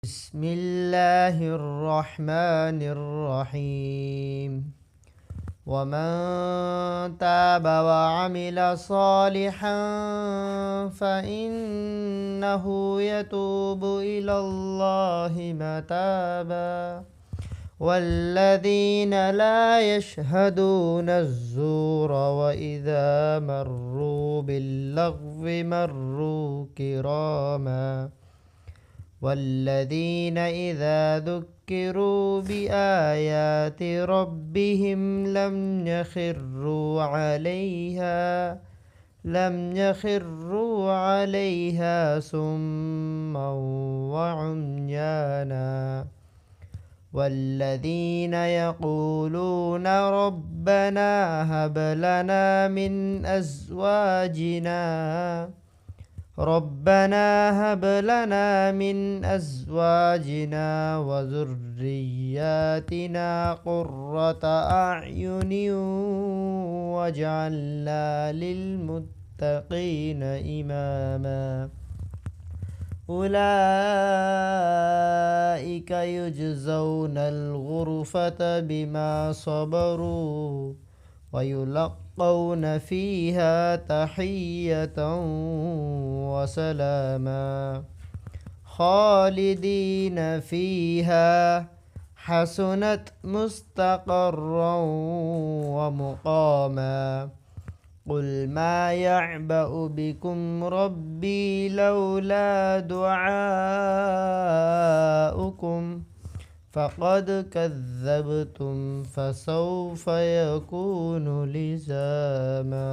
بسم الله الرحمن الرحيم ومن تاب وعمل صالحا فإنه يتوب إلى الله متابا والذين لا يشهدون الزور وإذا مروا باللغو مروا كراما والذين إذا ذكروا بآيات ربهم لم يخروا عليها صما وعميانا والذين يقولون ربنا هب لنا من أزواجنا وذرياتنا قرة أعين واجعلنا للمتقين إماما أولئك يجزون الغرفة بما صبروا ويلقون فيها تحية وسلاما خالدين فيها حسنت مستقرا ومقاما قل ما يعبأ بكم ربي لولا دعاؤكم فقد كذبتم فسوف يكون لزاما